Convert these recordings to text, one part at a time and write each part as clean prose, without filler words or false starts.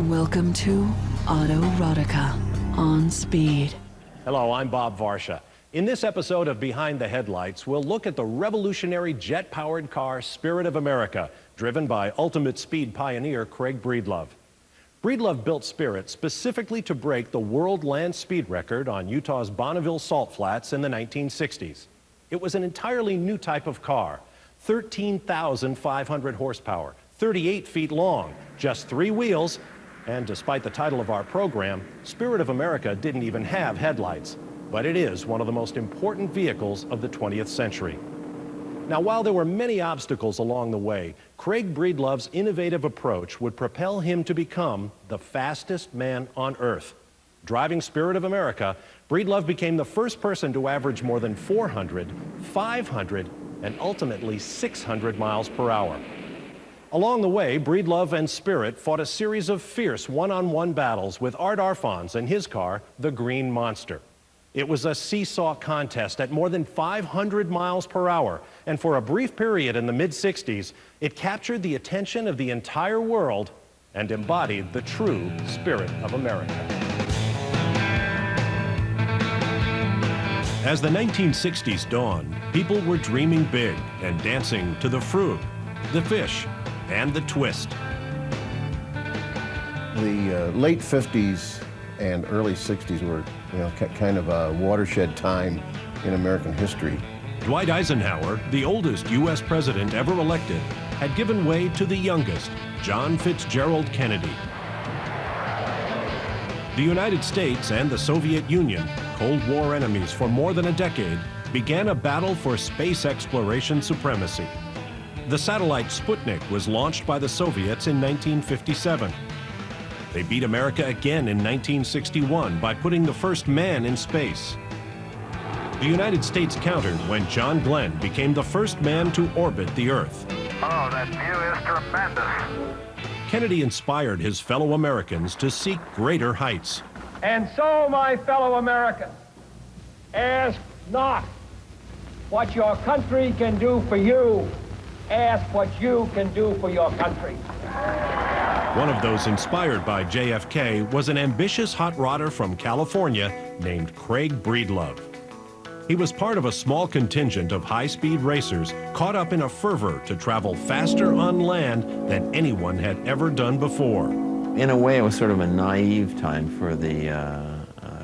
Welcome to Autoerotica on Speed. Hello, I'm Bob Varsha. In this episode of Behind the Headlights, we'll look at the revolutionary jet-powered car Spirit of America, driven by ultimate speed pioneer Craig Breedlove. Breedlove built Spirit specifically to break the world land speed record on Utah's Bonneville Salt Flats in the 1960s. It was an entirely new type of car, 13,500 horsepower, 38 feet long, just 3 wheels, and despite the title of our program, Spirit of America didn't even have headlights. But it is one of the most important vehicles of the 20th century. Now, while there were many obstacles along the way, Craig Breedlove's innovative approach would propel him to become the fastest man on Earth. Driving Spirit of America, Breedlove became the first person to average more than 400, 500, and ultimately 600 miles per hour. Along the way, Breedlove and Spirit fought a series of fierce one-on-one battles with Art Arfons and his car, the Green Monster. It was a seesaw contest at more than 500 miles per hour, and for a brief period in the mid-60s, it captured the attention of the entire world and embodied the true Spirit of America. As the 1960s dawned, people were dreaming big and dancing to the Frug, the Fish, and the Twist. The late 50s and early 60s were, kind of a watershed time in American history. Dwight Eisenhower, the oldest U.S. president ever elected, had given way to the youngest, John Fitzgerald Kennedy. The United States and the Soviet Union, Cold War enemies for more than a decade, began a battle for space exploration supremacy. The satellite Sputnik was launched by the Soviets in 1957. They beat America again in 1961 by putting the first man in space. The United States countered when John Glenn became the first man to orbit the Earth. Oh, that view is tremendous. Kennedy inspired his fellow Americans to seek greater heights. And so, my fellow Americans, ask not what your country can do for you. Ask what you can do for your country. One of those inspired by JFK was an ambitious hot rodder from California named Craig Breedlove. He was part of a small contingent of high-speed racers caught up in a fervor to travel faster on land than anyone had ever done before. In a way, it was sort of a naive time for the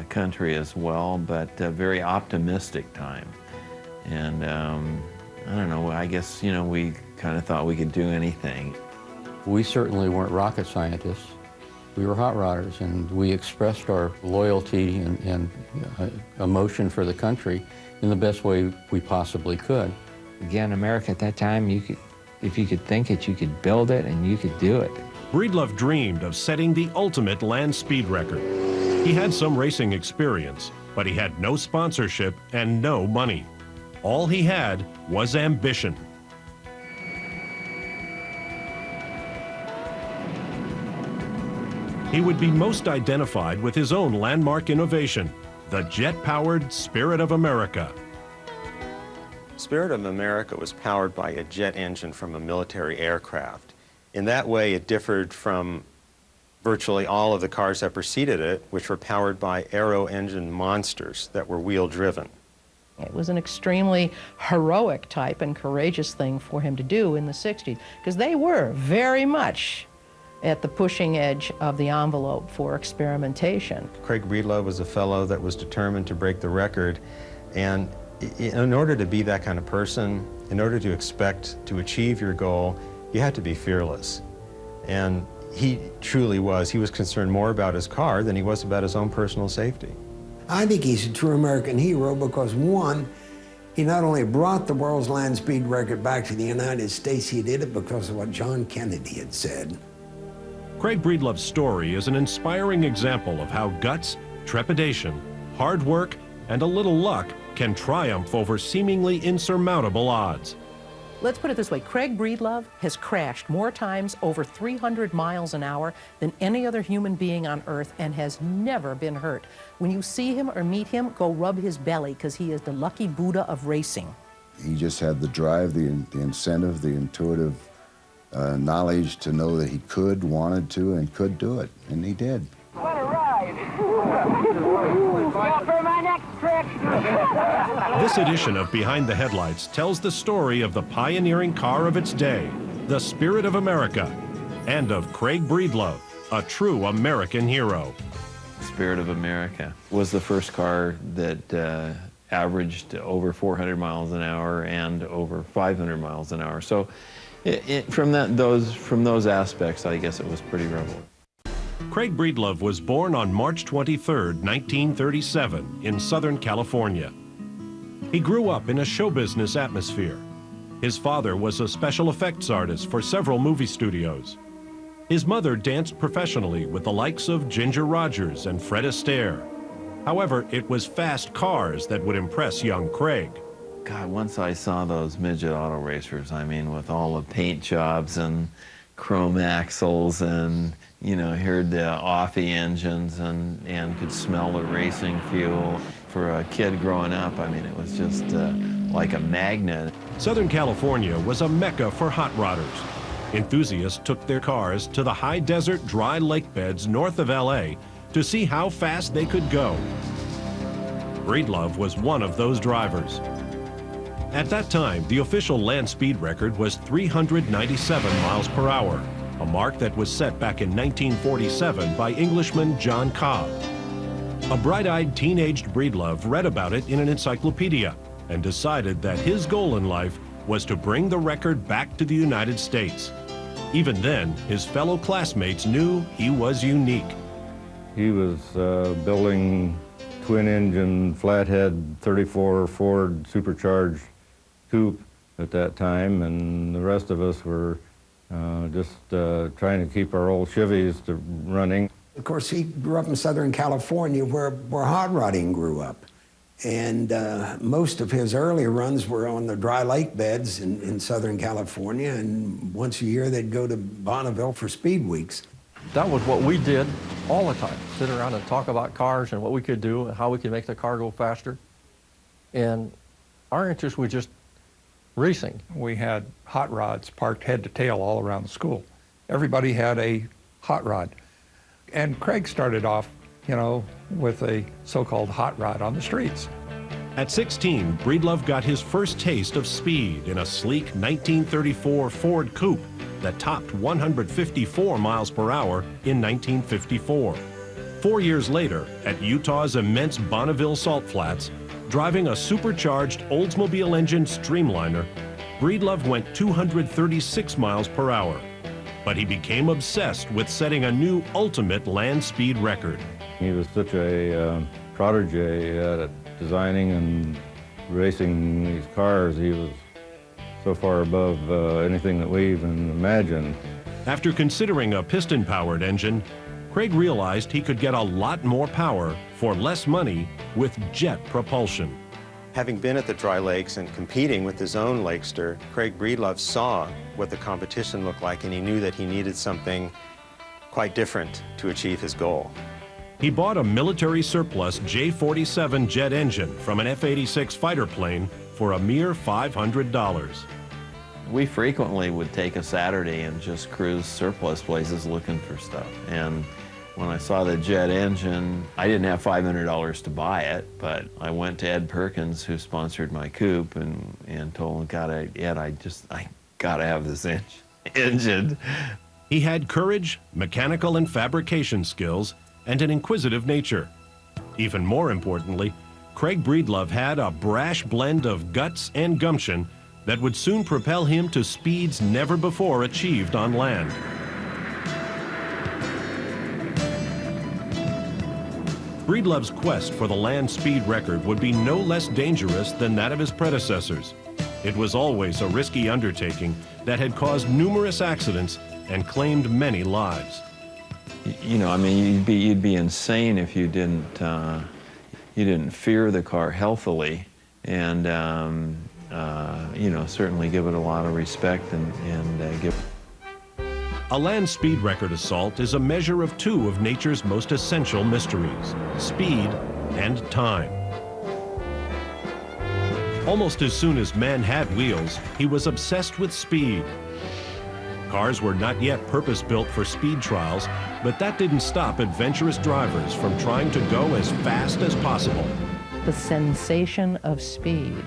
country as well, but a very optimistic time. And I don't know, I guess, we kind of thought we could do anything. We certainly weren't rocket scientists. We were hot rodders, and we expressed our loyalty and emotion for the country in the best way we possibly could. Again, America at that time, if you could think it, you could build it, and you could do it. Breedlove dreamed of setting the ultimate land speed record. He had some racing experience, but he had no sponsorship and no money. All he had was ambition. He would be most identified with his own landmark innovation, the jet-powered Spirit of America. Spirit of America was powered by a jet engine from a military aircraft. In that way, it differed from virtually all of the cars that preceded it, which were powered by aero-engine monsters that were wheel-driven. It was an extremely heroic type and courageous thing for him to do in the 60s, because they were very much at the pushing edge of the envelope for experimentation. Craig Breedlove was a fellow that was determined to break the record, and in order to be that kind of person, in order to expect to achieve your goal, you had to be fearless. And he truly was. He was concerned more about his car than he was about his own personal safety. I think he's a true American hero because, one, he not only brought the world's land speed record back to the United States, he did it because of what John Kennedy had said. Craig Breedlove's story is an inspiring example of how guts, trepidation, hard work, and a little luck can triumph over seemingly insurmountable odds. Let's put it this way, Craig Breedlove has crashed more times over 300 miles an hour than any other human being on Earth and has never been hurt. When you see him or meet him, go rub his belly, because he is the lucky Buddha of racing. He just had the drive, the incentive, the intuitive knowledge to know that he could, wanted to, and could do it, and he did. What a ride! Well, for my next trick! This edition of Behind the Headlights tells the story of the pioneering car of its day, the Spirit of America, and of Craig Breedlove, a true American hero. Spirit of America was the first car that averaged over 400 miles an hour and over 500 miles an hour. So from those aspects, I guess it was pretty revolutionary. Craig Breedlove was born on March 23, 1937, in Southern California. He grew up in a show business atmosphere. His father was a special effects artist for several movie studios. His mother danced professionally with the likes of Ginger Rogers and Fred Astaire. However, it was fast cars that would impress young Craig. God, once I saw those midget auto racers, I mean, with all the paint jobs and chrome axles and, you know, heard the Offie engines and could smell the racing fuel. For a kid growing up, I mean, it was just like a magnet. Southern California was a mecca for hot rodders. Enthusiasts took their cars to the high desert dry lake beds north of LA to see how fast they could go. Breedlove was one of those drivers. At that time, the official land speed record was 397 miles per hour, a mark that was set back in 1947 by Englishman John Cobb. A bright-eyed teenaged Breedlove read about it in an encyclopedia and decided that his goal in life was to bring the record back to the United States. Even then, his fellow classmates knew he was unique. He was building twin-engine, flathead 34 Ford supercharged coupe at that time, and the rest of us were just trying to keep our old Chevys running. Of course, he grew up in Southern California where hot rodding grew up. And most of his early runs were on the dry lake beds in Southern California, and once a year they'd go to Bonneville for speed weeks. That was what we did all the time, sit around and talk about cars and what we could do and how we could make the car go faster. And our interest was just racing. We had hot rods parked head to tail all around the school. Everybody had a hot rod. And Craig started off, you know, with a so-called hot rod on the streets. At 16, Breedlove got his first taste of speed in a sleek 1934 Ford coupe that topped 154 miles per hour in 1954. 4 years later, at Utah's immense Bonneville Salt Flats, driving a supercharged Oldsmobile engine Streamliner, Breedlove went 236 miles per hour. But he became obsessed with setting a new ultimate land speed record. He was such a prodigy at designing and racing these cars. He was so far above anything that we even imagined. After considering a piston-powered engine, Craig realized he could get a lot more power for less money with jet propulsion. Having been at the dry lakes and competing with his own Lakester, Craig Breedlove saw what the competition looked like, and he knew that he needed something quite different to achieve his goal. He bought a military surplus J-47 jet engine from an F-86 fighter plane for a mere $500. We frequently would take a Saturday and just cruise surplus places looking for stuff. And when I saw the jet engine, I didn't have $500 to buy it, but I went to Ed Perkins, who sponsored my coupe, and told him, God, Ed, I gotta have this engine. He had courage, mechanical and fabrication skills, and an inquisitive nature. Even more importantly, Craig Breedlove had a brash blend of guts and gumption that would soon propel him to speeds never before achieved on land. Breedlove's quest for the land speed record would be no less dangerous than that of his predecessors. It was always a risky undertaking that had caused numerous accidents and claimed many lives. You know, I mean, you'd be insane if you didn't fear the car healthily, and you know, certainly give it a lot of respect and give. A land speed record assault is a measure of two of nature's most essential mysteries: speed and time. Almost as soon as man had wheels, he was obsessed with speed. Cars were not yet purpose-built for speed trials, but that didn't stop adventurous drivers from trying to go as fast as possible. The sensation of speed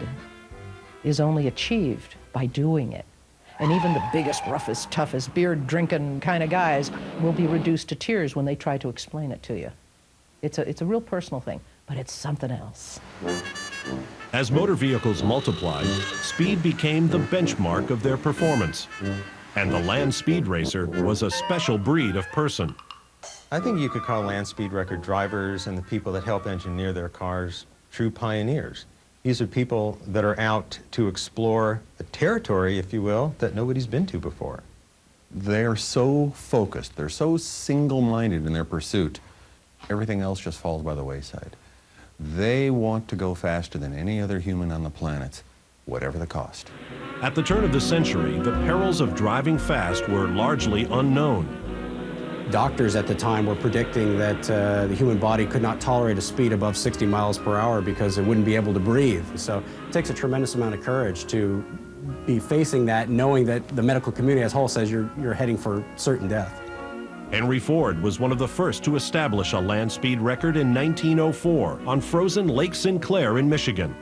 is only achieved by doing it. And even the biggest, roughest, toughest, beer-drinking kind of guys will be reduced to tears when they try to explain it to you. It's a real personal thing, but it's something else. As motor vehicles multiplied, speed became the benchmark of their performance. And the land speed racer was a special breed of person. I think you could call land speed record drivers and the people that help engineer their cars true pioneers. These are people that are out to explore the territory, if you will, that nobody's been to before. They're so focused, they're so single-minded in their pursuit, everything else just falls by the wayside. They want to go faster than any other human on the planet, whatever the cost. At the turn of the century, the perils of driving fast were largely unknown. Doctors at the time were predicting that the human body could not tolerate a speed above 60 miles per hour because it wouldn't be able to breathe. So it takes a tremendous amount of courage to be facing that, knowing that the medical community as a whole says you're heading for certain death. Henry Ford was one of the first to establish a land speed record in 1904 on frozen Lake Sinclair in Michigan.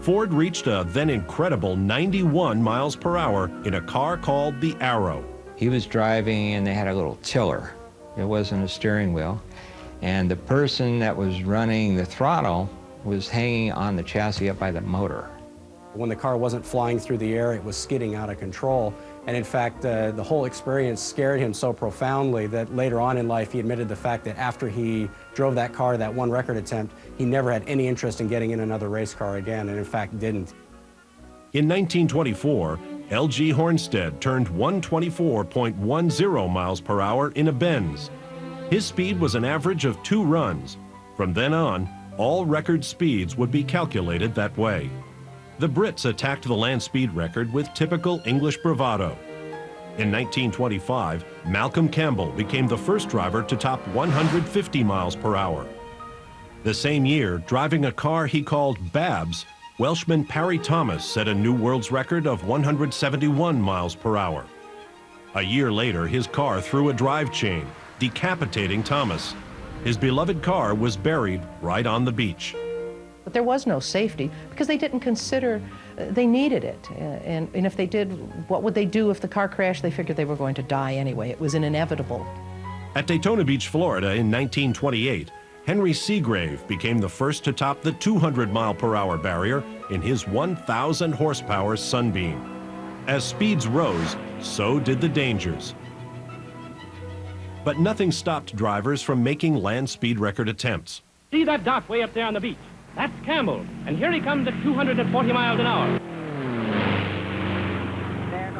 Ford reached a then incredible 91 miles per hour in a car called the Arrow. He was driving and they had a little tiller. It wasn't a steering wheel. And the person that was running the throttle was hanging on the chassis up by the motor. When the car wasn't flying through the air, it was skidding out of control. And in fact, the whole experience scared him so profoundly that later on in life, he admitted the fact that after he drove that car, that one record attempt, he never had any interest in getting in another race car again, and in fact didn't. In 1924, L.G. Hornstead turned 124.10 miles per hour in a Benz. His speed was an average of 2 runs. From then on, all record speeds would be calculated that way. The Brits attacked the land speed record with typical English bravado. In 1925, Malcolm Campbell became the first driver to top 150 miles per hour. The same year, driving a car he called Babs, Welshman Parry Thomas set a new world's record of 171 miles per hour. A year later, his car threw a drive chain, decapitating Thomas. His beloved car was buried right on the beach. But there was no safety because they didn't consider they needed it. And if they did, what would they do if the car crashed? They figured they were going to die anyway. It was inevitable. At Daytona Beach, Florida in 1928, Henry Seagrave became the first to top the 200-mile-per-hour barrier in his 1,000 horsepower Sunbeam. As speeds rose, so did the dangers. But nothing stopped drivers from making land speed record attempts. See that dot way up there on the beach? That's Campbell, and here he comes at 240 miles an hour.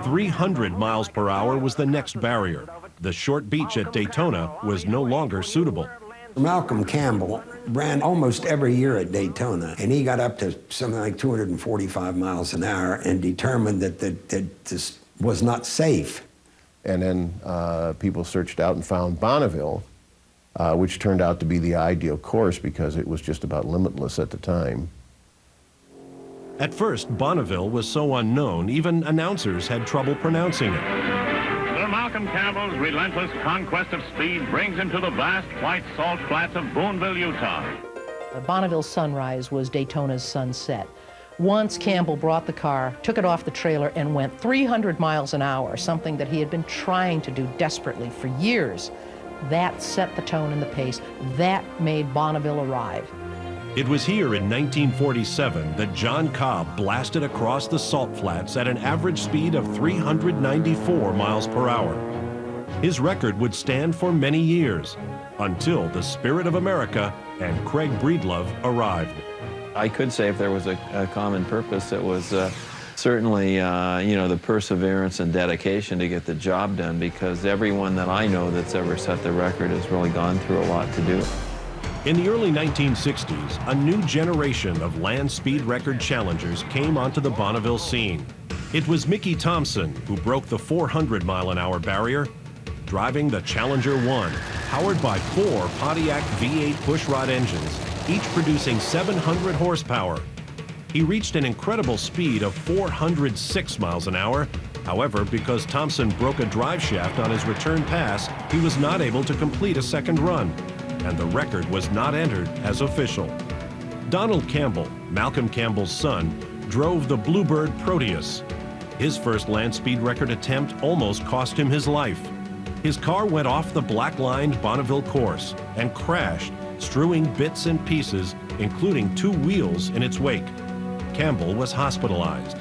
300 miles per hour was the next barrier. The short beach at Daytona was no longer suitable. Malcolm Campbell ran almost every year at Daytona, and he got up to something like 245 miles an hour and determined that this was not safe. And then people searched out and found Bonneville, which turned out to be the ideal course because it was just about limitless at the time. At first, Bonneville was so unknown, even announcers had trouble pronouncing it. Sir Malcolm Campbell's relentless conquest of speed brings him to the vast white salt flats of Boonville, Utah. Bonneville's sunrise was Daytona's sunset. Once Campbell brought the car, took it off the trailer, and went 300 miles an hour, something that he had been trying to do desperately for years. That set the tone and the pace. That made Bonneville arrive. It was here in 1947 that John Cobb blasted across the salt flats at an average speed of 394 miles per hour. His record would stand for many years, until the Spirit of America and Craig Breedlove arrived. I could say if there was a common purpose, it was certainly, the perseverance and dedication to get the job done, because everyone that I know that's ever set the record has really gone through a lot to do it. In the early 1960s, a new generation of land speed record challengers came onto the Bonneville scene. It was Mickey Thompson who broke the 400-mile-an-hour barrier, driving the Challenger 1, powered by 4 Pontiac V8 pushrod engines, each producing 700 horsepower. He reached an incredible speed of 406 miles an hour However, because Thompson broke a drive shaft on his return pass, he was not able to complete a second run, and the record was not entered as official. Donald Campbell, Malcolm Campbell's son, drove the Bluebird Proteus. His first land speed record attempt almost cost him his life. His car went off the black-lined Bonneville course and crashed, strewing bits and pieces, including 2 wheels in its wake. Campbell was hospitalized.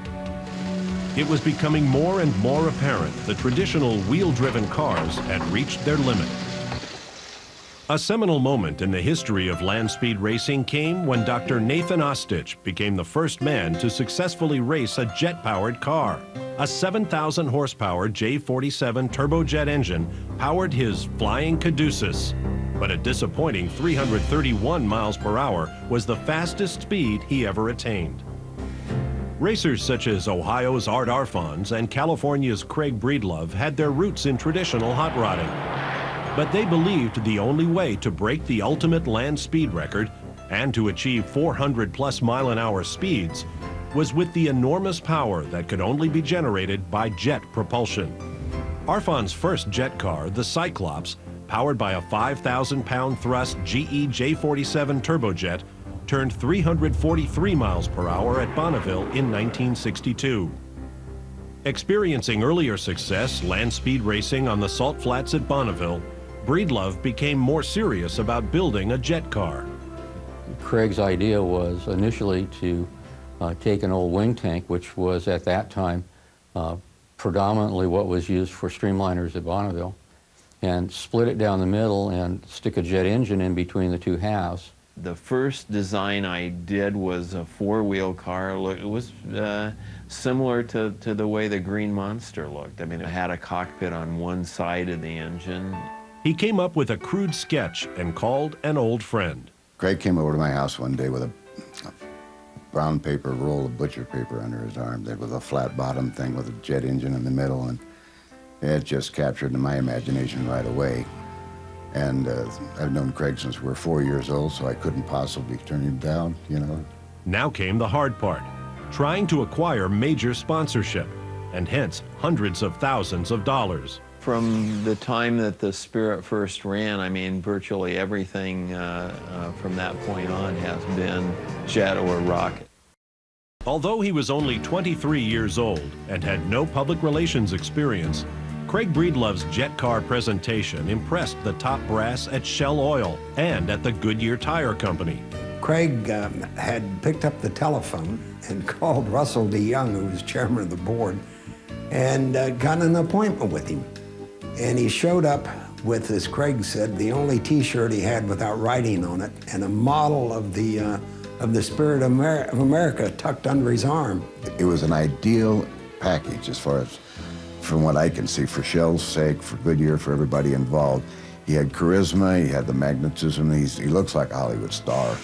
It was becoming more and more apparent the traditional wheel-driven cars had reached their limit. A seminal moment in the history of land speed racing came when Dr. Nathan Ostich became the first man to successfully race a jet-powered car. A 7,000 horsepower J47 turbojet engine powered his Flying Caduceus, but a disappointing 331 miles per hour was the fastest speed he ever attained. Racers such as Ohio's Art Arfons and California's Craig Breedlove had their roots in traditional hot rodding. But they believed the only way to break the ultimate land speed record and to achieve 400+ mile-an-hour speeds was with the enormous power that could only be generated by jet propulsion. Arfon's first jet car, the Cyclops, powered by a 5,000-pound thrust GE J47 turbojet, turned 343 miles per hour at Bonneville in 1962. Experiencing earlier success land speed racing on the salt flats at Bonneville, Breedlove became more serious about building a jet car. Craig's idea was initially to take an old wing tank, which was at that time predominantly what was used for streamliners at Bonneville, and split it down the middle and stick a jet engine in between the 2 halves. The first design I did was a 4-wheel car. It was similar to the way the Green Monster looked. I mean, it had a cockpit on one side of the engine. He came up with a crude sketch and called an old friend. Craig came over to my house one day with a brown paper roll of butcher paper under his arm. There was a flat bottom thing with a jet engine in the middle, and it just captured my imagination right away. And I've known Craig since we were 4 years old, so I couldn't possibly turn him down, you know. Now came the hard part, trying to acquire major sponsorship, and hence hundreds of thousands of dollars. From the time that the Spirit first ran, I mean, virtually everything from that point on has been jet or rocket. Although he was only 23 years old and had no public relations experience, Craig Breedlove's jet car presentation impressed the top brass at Shell Oil and at the Goodyear Tire Company. Craig had picked up the telephone and called Russell DeYoung, who was chairman of the board, and got an appointment with him. And he showed up with, as Craig said, the only T-shirt he had without writing on it, and a model of the Spirit of America tucked under his arm. It was an ideal package as far as, from what I can see, for Shell's sake, for Goodyear, for everybody involved. He had charisma, he had the magnetism, he looks like a Hollywood star.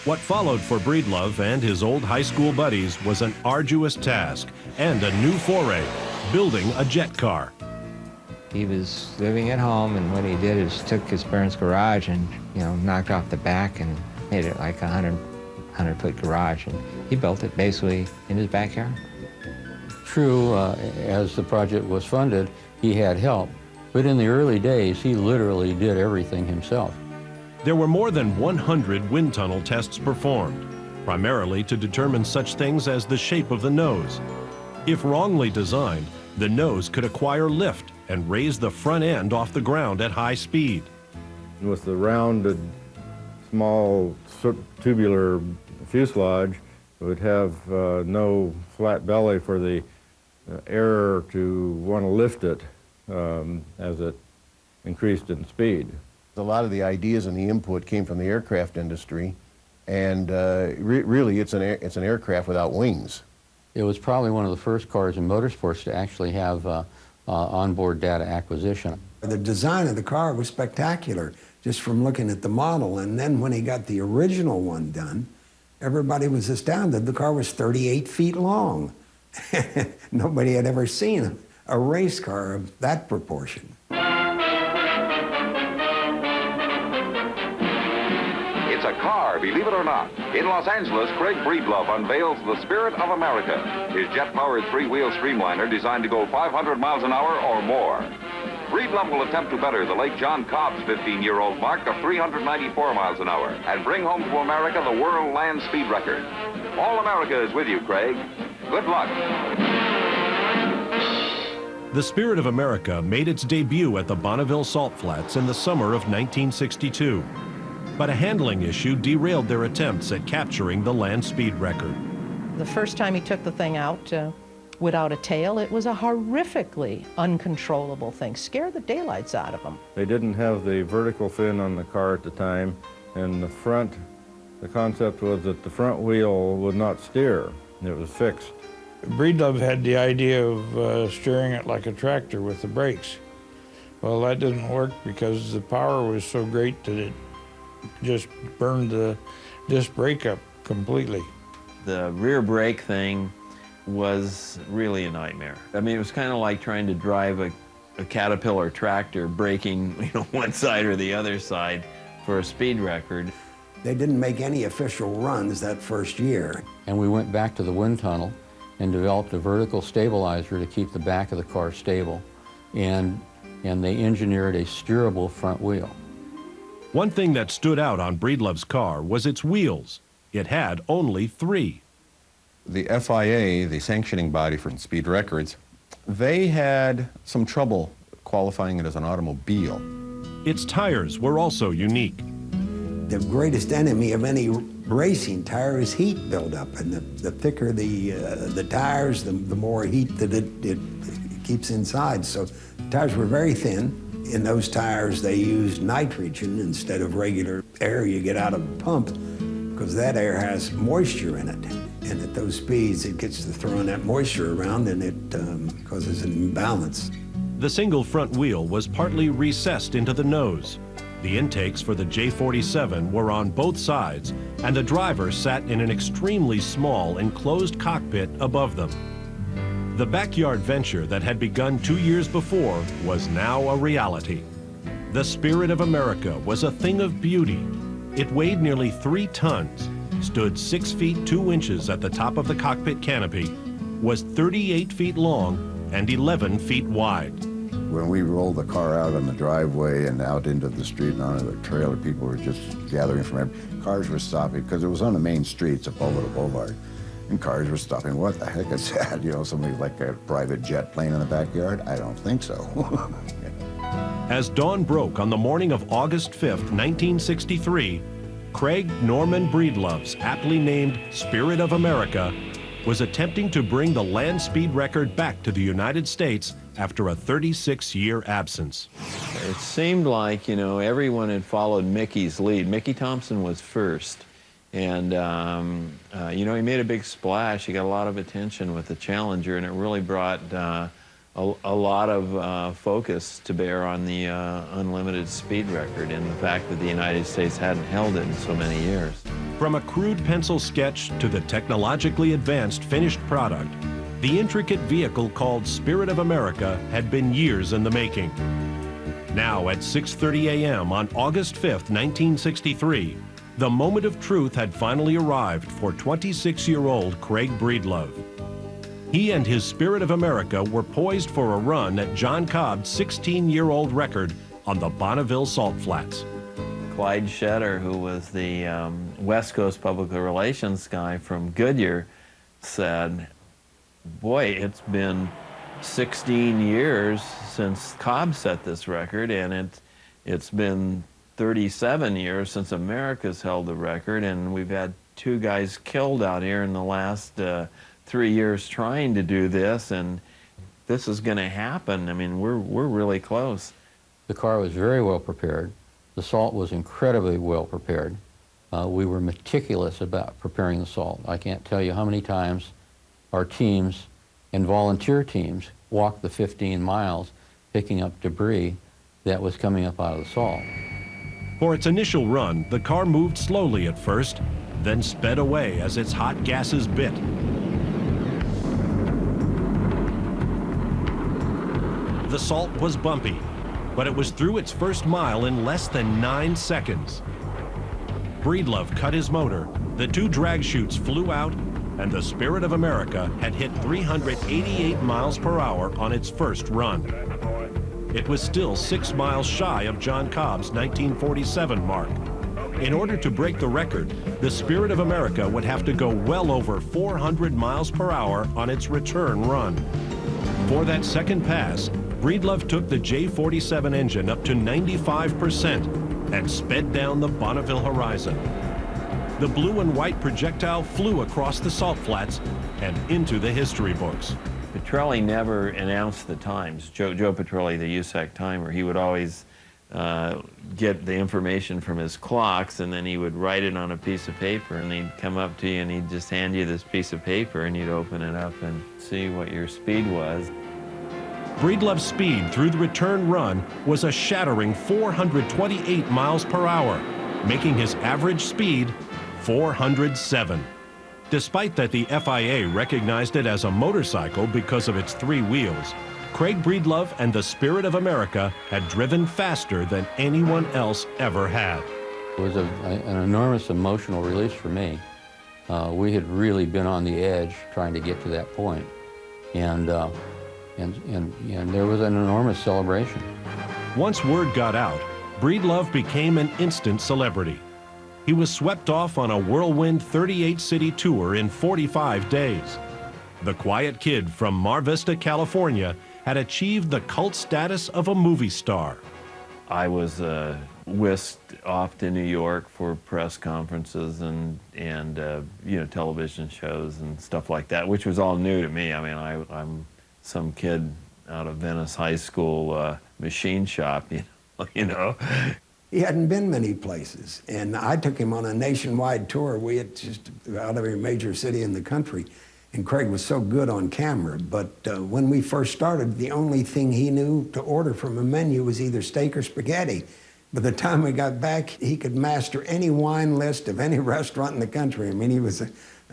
What followed for Breedlove and his old high school buddies was an arduous task and a new foray, building a jet car. He was living at home, and what he did is took his parents' garage and, you know, knocked off the back and made it like a 100-foot garage, and he built it basically in his backyard. True, as the project was funded, he had help, but in the early days, he literally did everything himself. There were more than 100 wind tunnel tests performed, primarily to determine such things as the shape of the nose. If wrongly designed, the nose could acquire lift and raise the front end off the ground at high speed. With the rounded, small tubular fuselage, it would have no flat belly for the air to want to lift it as it increased in speed. A lot of the ideas and the input came from the aircraft industry, and really it's an aircraft without wings. It was probably one of the first cars in motorsports to actually have onboard data acquisition. The design of the car was spectacular, just from looking at the model, and then when he got the original one done, everybody was astounded. The car was 38 feet long. Nobody had ever seen a race car of that proportion. It's a car car, believe it or not. In Los Angeles, Craig Breedlove unveils the Spirit of America, his jet-powered three-wheel streamliner designed to go 500 miles an hour or more. Breedlove will attempt to better the late John Cobb's 15-year-old mark of 394 miles an hour and bring home to America the world land speed record. All America is with you, Craig. Good luck. The Spirit of America made its debut at the Bonneville Salt Flats in the summer of 1962. But a handling issue derailed their attempts at capturing the land speed record. The first time he took the thing out without a tail, it was a horrifically uncontrollable thing. Scared the daylights out of him. They didn't have the vertical fin on the car at the time, and the concept was that the front wheel would not steer. It was fixed. Breedlove had the idea of steering it like a tractor with the brakes. Well, that didn't work because the power was so great that it just burned the disc brake up completely. The rear brake thing was really a nightmare. I mean, it was kind of like trying to drive a Caterpillar tractor, braking, one side or the other side for a speed record. They didn't make any official runs that first year. And we went back to the wind tunnel and developed a vertical stabilizer to keep the back of the car stable. And they engineered a steerable front wheel. One thing that stood out on Breedlove's car was its wheels. It had only 3. The FIA, the sanctioning body for speed records, they had some trouble qualifying it as an automobile. Its tires were also unique. The greatest enemy of any racing tire is heat buildup, and the thicker the tires, the more heat that it keeps inside. So the tires were very thin. In those tires, they used nitrogen instead of regular air you get out of a pump, because that air has moisture in it. And at those speeds, it gets to throwing that moisture around, and it causes an imbalance. The single front wheel was partly recessed into the nose. The intakes for the J47 were on both sides, and the driver sat in an extremely small enclosed cockpit above them. The backyard venture that had begun 2 years before was now a reality. The Spirit of America was a thing of beauty. It weighed nearly 3 tons, stood 6 feet 2 inches at the top of the cockpit canopy, was 38 feet long and 11 feet wide. When we rolled the car out on the driveway and out into the street and onto the trailer, people were just gathering from everywhere. Cars were stopping because it was on the main streets of Bonneville Boulevard. And cars were stopping. What the heck is that? Somebody like a private jet plane in the backyard? I don't think so. As dawn broke on the morning of August 5th, 1963, Craig Norman Breedlove's aptly named Spirit of America was attempting to bring the land speed record back to the United States after a 36-year absence. It seemed like, everyone had followed Mickey's lead. Mickey Thompson was first. And, he made a big splash. He got a lot of attention with the Challenger, and it really brought a lot of focus to bear on the unlimited speed record and the fact that the United States hadn't held it in so many years. From a crude pencil sketch to the technologically advanced finished product, the intricate vehicle called Spirit of America had been years in the making. Now at 6:30 a.m. on August 5th, 1963, the moment of truth had finally arrived for 26-year-old Craig Breedlove. He and his Spirit of America were poised for a run at John Cobb's 16-year-old record on the Bonneville Salt Flats. Clyde Shetter, who was the West Coast public relations guy from Goodyear, said, boy, it's been 16 years since Cobb set this record, and it's been 37 years since America's held the record, and we've had 2 guys killed out here in the last 3 years trying to do this, and this is going to happen. I mean, we're really close. The car was very well prepared. The salt was incredibly well prepared. We were meticulous about preparing the salt. I can't tell you how many times our teams and volunteer teams walked the 15 miles picking up debris that was coming up out of the salt. For its initial run, the car moved slowly at first, then sped away as its hot gases bit. The salt was bumpy, but it was through its first mile in less than 9 seconds. Breedlove cut his motor, the two drag chutes flew out, and the Spirit of America had hit 388 miles per hour on its first run. It was still 6 miles shy of John Cobb's 1947 mark. In order to break the record, the Spirit of America would have to go well over 400 miles per hour on its return run. For that second pass, Breedlove took the J-47 engine up to 95% and sped down the Bonneville horizon. The blue and white projectile flew across the salt flats and into the history books. Petrelli never announced the times. Joe Petrelli, the USAC timer, he would always get the information from his clocks, and then he would write it on a piece of paper, and he'd come up to you and he'd just hand you this piece of paper, and you'd open it up and see what your speed was. Breedlove's speed through the return run was a shattering 428 miles per hour, making his average speed 407. Despite that the FIA recognized it as a motorcycle because of its 3 wheels, Craig Breedlove and the Spirit of America had driven faster than anyone else ever had. It was an enormous emotional release for me. We had really been on the edge trying to get to that point. And there was an enormous celebration. Once word got out, Breedlove became an instant celebrity. He was swept off on a whirlwind 38-city tour in 45 days. The quiet kid from Mar Vista, California, had achieved the cult status of a movie star. I was whisked off to New York for press conferences and you know, television shows and stuff like that, which was all new to me. I mean, I'm some kid out of Venice High School machine shop, you know. He hadn't been many places, and I took him on a nationwide tour. We had just out of every major city in the country, and Craig was so good on camera. But when we first started, the only thing he knew to order from a menu was either steak or spaghetti. By the time we got back, he could master any wine list of any restaurant in the country. I mean, he was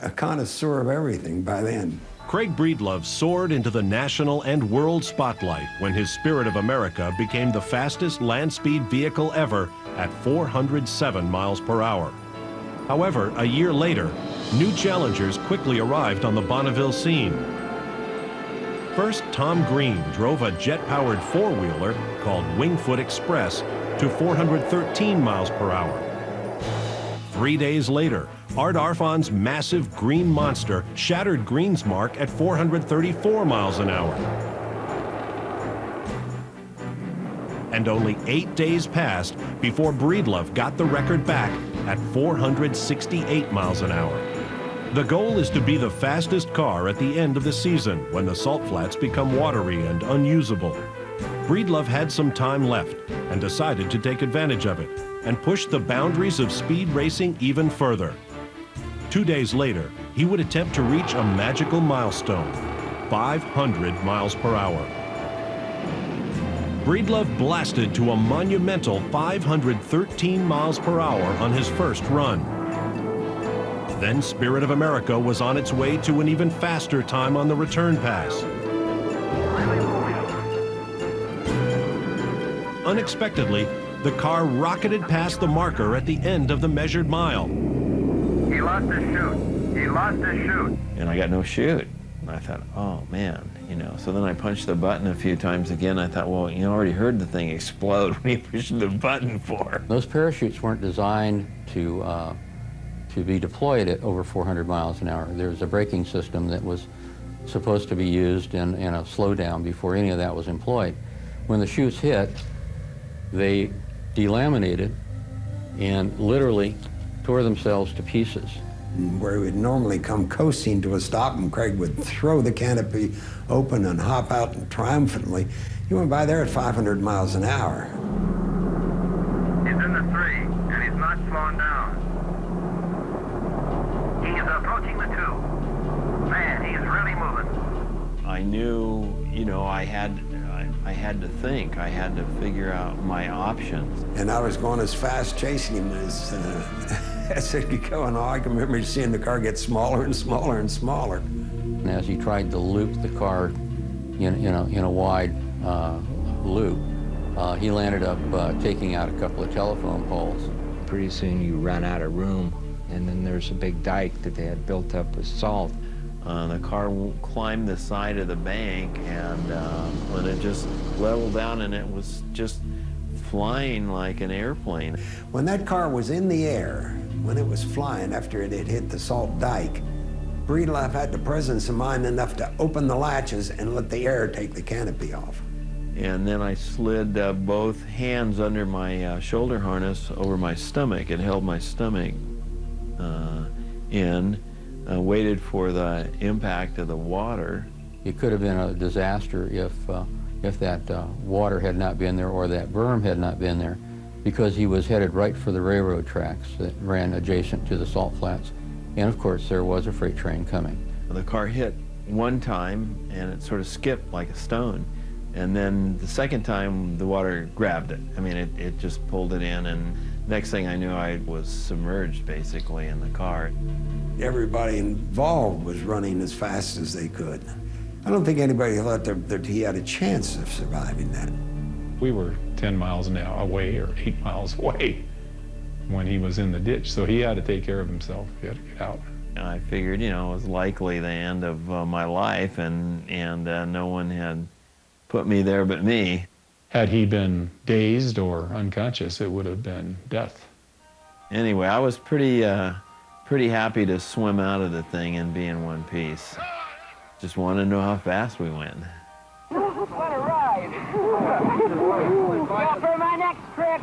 a connoisseur of everything by then. Craig Breedlove soared into the national and world spotlight when his Spirit of America became the fastest land speed vehicle ever at 407 miles per hour. However, a year later, new challengers quickly arrived on the Bonneville scene. First, Tom Green drove a jet-powered four-wheeler called Wingfoot Express to 413 miles per hour. 3 days later, Art Arfon's massive green monster shattered Green's mark at 434 miles an hour. And only 8 days passed before Breedlove got the record back at 468 miles an hour. The goal is to be the fastest car at the end of the season when the salt flats become watery and unusable. Breedlove had some time left and decided to take advantage of it and push the boundaries of speed racing even further. 2 days later, he would attempt to reach a magical milestone, 500 miles per hour. Breedlove blasted to a monumental 513 miles per hour on his first run. Then Spirit of America was on its way to an even faster time on the return pass. Unexpectedly, the car rocketed past the marker at the end of the measured mile. He lost his chute. He lost his chute. And I got no chute. And I thought, oh man, you know. So then I punched the button a few times again. I thought, well, you already heard the thing explode when you pushed the button for. Those parachutes weren't designed to be deployed at over 400 miles an hour. There was a braking system that was supposed to be used in a slowdown before any of that was employed. When the chutes hit, they delaminated and literally tore themselves to pieces. Where we'd normally come coasting to a stop and Craig would throw the canopy open and hop out triumphantly, he went by there at 500 miles an hour. He's in the 3, and he's not slowing down. He is approaching the 2. Man, he's really moving. I knew, you know, I had to think. I had to figure out my options. And I was going as fast chasing him as it could go, and I can remember seeing the car get smaller and smaller and smaller. And as he tried to loop the car in a wide loop, he landed up taking out a couple of telephone poles. pretty soon you run out of room. And then there's a big dike that they had built up with salt. The car climbed the side of the bank, and when it just leveled down, and it was just flying like an airplane. When that car was in the air, when it was flying after it had hit the salt dike, Breedlove had the presence of mind enough to open the latches and let the air take the canopy off. And then I slid both hands under my shoulder harness over my stomach. It held my stomach in, waited for the impact of the water. It could have been a disaster if that water had not been there or that berm had not been there, because he was headed right for the railroad tracks that ran adjacent to the salt flats. And of course, there was a freight train coming. The car hit one time, and it sort of skipped like a stone. And then the second time, the water grabbed it. I mean, it just pulled it in, and next thing I knew, I was submerged, basically, in the car. Everybody involved was running as fast as they could. I don't think anybody thought that he had a chance of surviving that. We were 10 miles an hour away, or 8 miles away, when he was in the ditch, so he had to take care of himself. He had to get out. I figured, you know, it was likely the end of my life, and no one had put me there but me. Had he been dazed or unconscious, it would have been death. Anyway, I was pretty happy to swim out of the thing and be in one piece. Just wanted to know how fast we went. What a ride! Well, for my next trick.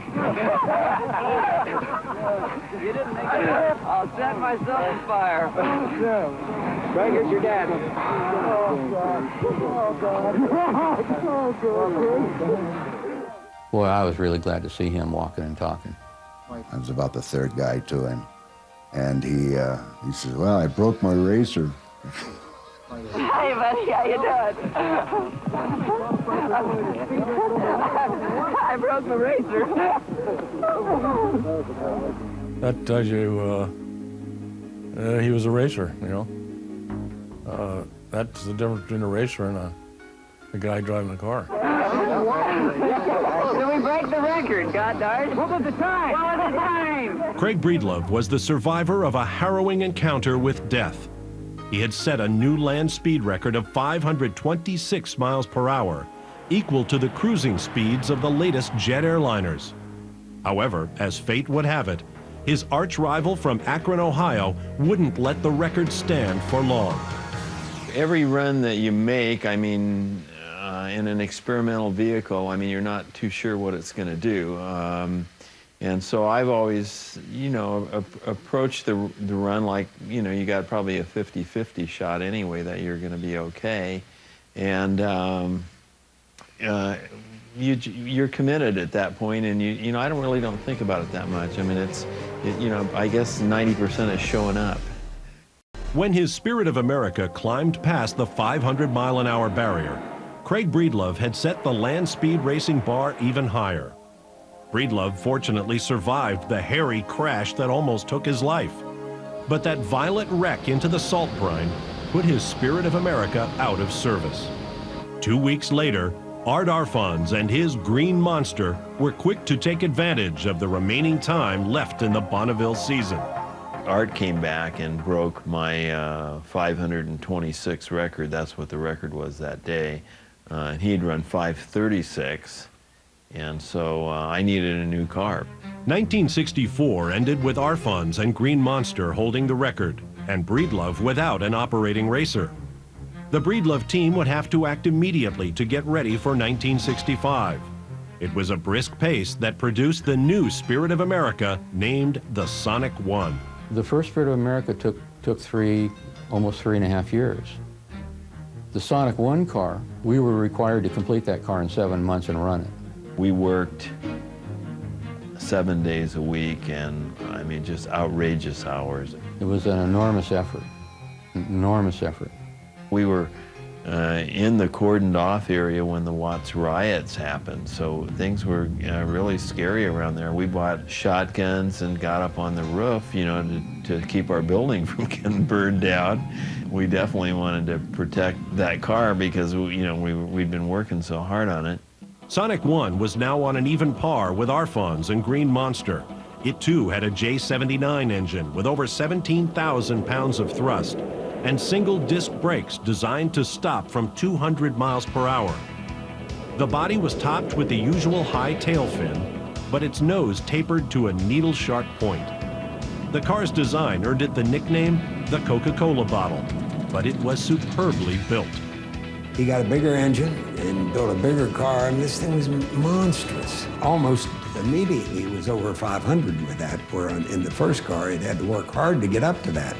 You didn't make it. I'll set myself on fire. Craig, here's your dad. Boy, I was really glad to see him walking and talking. I was about the third guy to him. And he says, well, I broke my racer. Hi, buddy. How you doing? I broke my racer. That tells you he was a racer, you know. That's the difference between a racer and a guy driving a car. Did we break the record, God darn? What was the time? What was the time? Craig Breedlove was the survivor of a harrowing encounter with death. He had set a new land speed record of 526 miles per hour, equal to the cruising speeds of the latest jet airliners. However, as fate would have it, his arch rival from Akron, Ohio, wouldn't let the record stand for long. Every run that you make, I mean, in an experimental vehicle, I mean, you're not too sure what it's going to do. And so I've always, you know, approached the run like, you know, you got probably a 50-50 shot anyway that you're going to be okay. And you're committed at that point, and you know, I don't think about it that much. I mean, you know, I guess 90% is showing up. When his Spirit of America climbed past the 500-mile-an-hour barrier, Craig Breedlove had set the land speed racing bar even higher. Breedlove fortunately survived the hairy crash that almost took his life. But that violent wreck into the salt brine put his Spirit of America out of service. 2 weeks later, Art Arfons and his Green Monster were quick to take advantage of the remaining time left in the Bonneville season. Art came back and broke my 526 record. That's what the record was that day. He'd run 536. And so I needed a new car. 1964 ended with Arfons and Green Monster holding the record, and Breedlove without an operating racer. The Breedlove team would have to act immediately to get ready for 1965. It was a brisk pace that produced the new Spirit of America, named the Sonic 1. The first Spirit of America took almost 3.5 years. The Sonic 1 car, we were required to complete that car in 7 months and run it. We worked 7 days a week, and I mean, just outrageous hours. It was an enormous effort, enormous effort. We were in the cordoned off area when the Watts riots happened, so things were really scary around there. We bought shotguns and got up on the roof, you know, to keep our building from getting burned down. We definitely wanted to protect that car because, you know, we'd been working so hard on it. Sonic 1 was now on an even par with Arfons and Green Monster, It too had a J79 engine with over 17,000 pounds of thrust and single disc brakes designed to stop from 200 miles per hour. The body was topped with the usual high tail fin, but its nose tapered to a needle-sharp point. The car's design earned it the nickname the Coca-Cola bottle, but it was superbly built. He got a bigger engine and built a bigger car, and this thing was monstrous. Almost immediately it was over 500 with that, where in the first car it had to work hard to get up to that.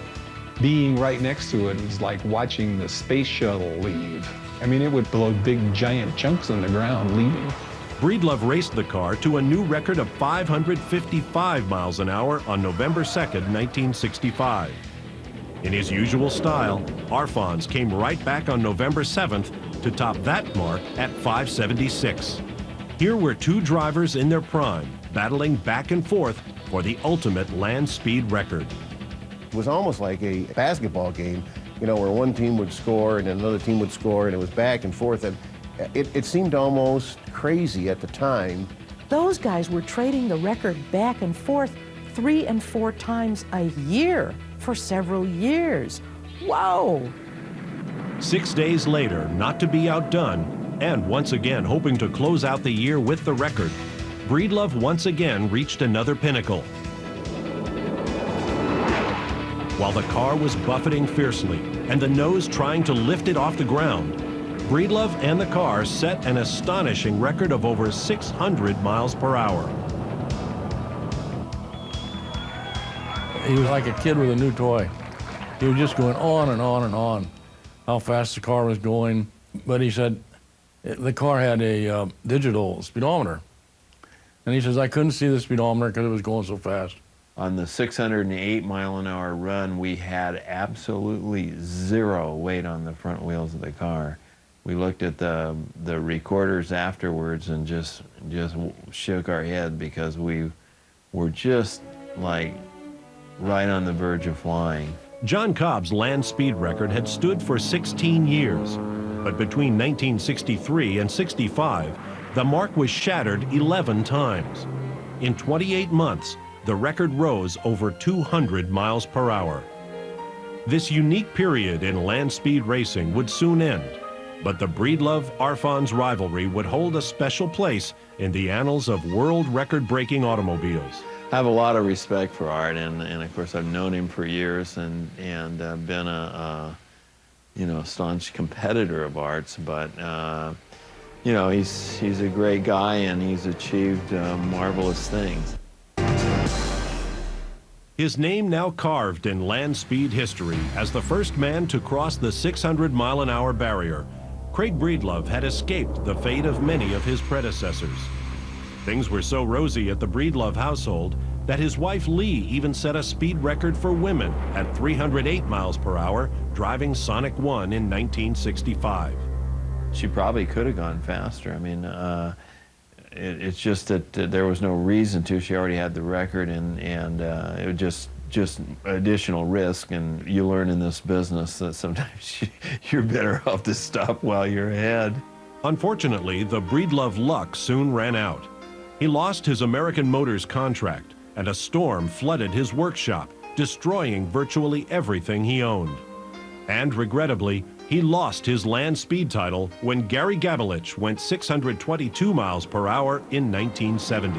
Being right next to it was like watching the space shuttle leave. I mean, it would blow big giant chunks on the ground leaving. Breedlove raced the car to a new record of 555 miles an hour on November 2nd, 1965. In his usual style, Arfons came right back on November 7th to top that mark at 576. Here were two drivers in their prime, battling back and forth for the ultimate land speed record. It was almost like a basketball game, you know, where one team would score and another team would score, and it was back and forth. And it seemed almost crazy at the time. Those guys were trading the record back and forth 3 and 4 times a year for several years. Whoa! 6 days later, not to be outdone, and once again hoping to close out the year with the record, Breedlove once again reached another pinnacle. While the car was buffeting fiercely and the nose trying to lift it off the ground, Breedlove and the car set an astonishing record of over 600 miles per hour. He was like a kid with a new toy. He was just going on and on and on, how fast the car was going. But he said the car had a digital speedometer. And he says, I couldn't see the speedometer because it was going so fast. On the 608-mile-an-hour run, we had absolutely zero weight on the front wheels of the car. We looked at the recorders afterwards and just shook our head because we were just like right on the verge of flying. John Cobb's land speed record had stood for 16 years, but between 1963 and 65, the mark was shattered 11 times. In 28 months, the record rose over 200 miles per hour. This unique period in land speed racing would soon end, but the Breedlove-Arfons rivalry would hold a special place in the annals of world record-breaking automobiles. I have a lot of respect for Art, and of course I've known him for years and been a staunch competitor of Art's, but you know, he's a great guy and he's achieved marvelous things. His name now carved in land speed history as the first man to cross the 600-mile-an-hour barrier, Craig Breedlove had escaped the fate of many of his predecessors. Things were so rosy at the Breedlove household that his wife Lee even set a speed record for women at 308 miles per hour, driving Sonic 1 in 1965. She probably could have gone faster. I mean, it's just that there was no reason to. She already had the record, and it was just additional risk. And you learn in this business that sometimes you're better off to stop while you're ahead. Unfortunately, the Breedlove luck soon ran out. He lost his American Motors contract, and a storm flooded his workshop, destroying virtually everything he owned. And regrettably, he lost his land speed title when Gary Gabelich went 622 miles per hour in 1970.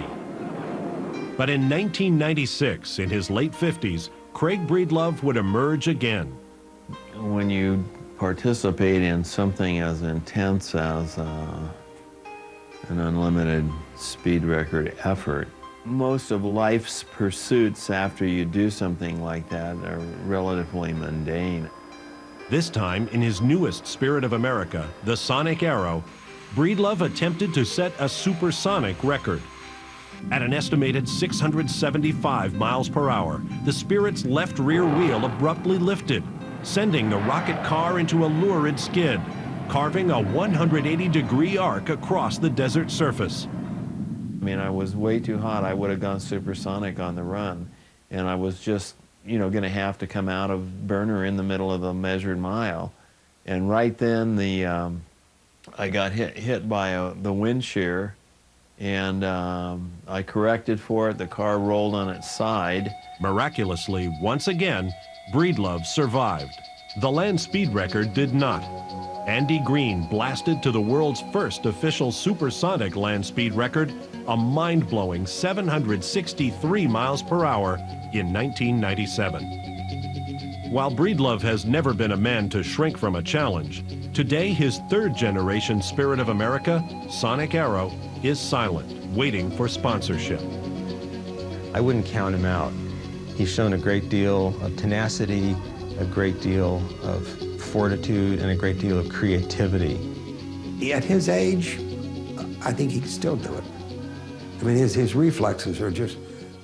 But in 1996, in his late 50s, Craig Breedlove would emerge again. When you participate in something as intense as an unlimited speed record effort, most of life's pursuits after you do something like that are relatively mundane. This time, in his newest Spirit of America, the Sonic Arrow, Breedlove attempted to set a supersonic record. At an estimated 675 miles per hour, the Spirit's left rear wheel abruptly lifted, sending the rocket car into a lurid skid, carving a 180-degree arc across the desert surface. I mean, I was way too hot. I would have gone supersonic on the run, and I was just, you know, going to have to come out of burner in the middle of the measured mile. And right then, I got hit by the wind shear, And I corrected for it. The car rolled on its side. Miraculously, once again, Breedlove survived. The land speed record did not. Andy Green blasted to the world's first official supersonic land speed record, a mind-blowing 763 miles per hour in 1997. While Breedlove has never been a man to shrink from a challenge, today his third-generation Spirit of America, Sonic Arrow, is silent, waiting for sponsorship. I wouldn't count him out. He's shown a great deal of tenacity, a great deal of fortitude, and a great deal of creativity. At his age, I think he can still do it. I mean, his reflexes are just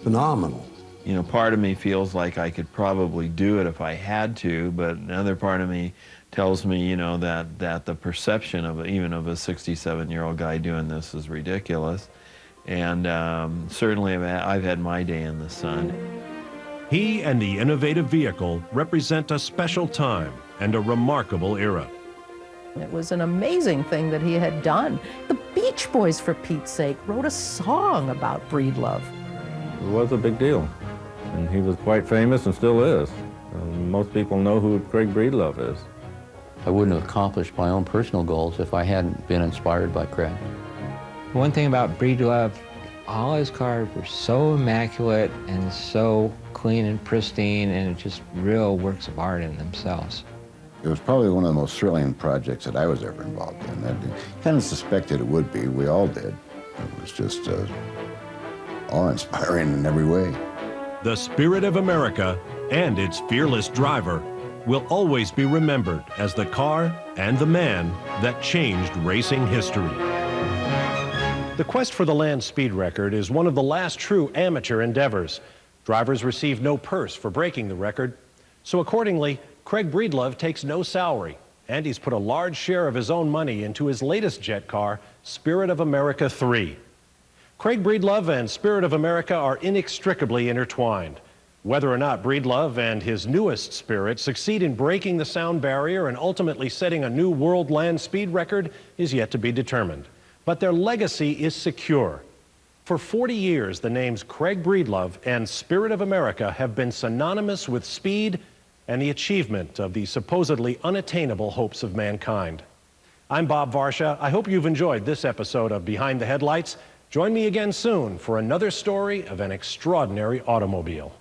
phenomenal. You know, part of me feels like I could probably do it if I had to, but another part of me tells me, you know, that the perception of even of a 67-year-old guy doing this is ridiculous. And certainly I've had my day in the sun. He and the innovative vehicle represent a special time and a remarkable era. It was an amazing thing that he had done. The Beach Boys, for Pete's sake, wrote a song about Breedlove. It was a big deal, and he was quite famous and still is. Most people know who Craig Breedlove is. I wouldn't have accomplished my own personal goals if I hadn't been inspired by Craig. One thing about Breedlove, all his cars were so immaculate and so clean and pristine, and just real works of art in themselves. It was probably one of the most thrilling projects that I was ever involved in. I kind of suspected it would be. We all did. It was just awe-inspiring in every way. The Spirit of America and its fearless driver will always be remembered as the car and the man that changed racing history. The quest for the land speed record is one of the last true amateur endeavors. Drivers receive no purse for breaking the record, so accordingly, Craig Breedlove takes no salary, and he's put a large share of his own money into his latest jet car, Spirit of America 3. Craig Breedlove and Spirit of America are inextricably intertwined. Whether or not Breedlove and his newest Spirit succeed in breaking the sound barrier and ultimately setting a new world land speed record is yet to be determined. But their legacy is secure. For 40 years, the names Craig Breedlove and Spirit of America have been synonymous with speed and the achievement of the supposedly unattainable hopes of mankind. I'm Bob Varsha. I hope you've enjoyed this episode of Behind the Headlights. Join me again soon for another story of an extraordinary automobile.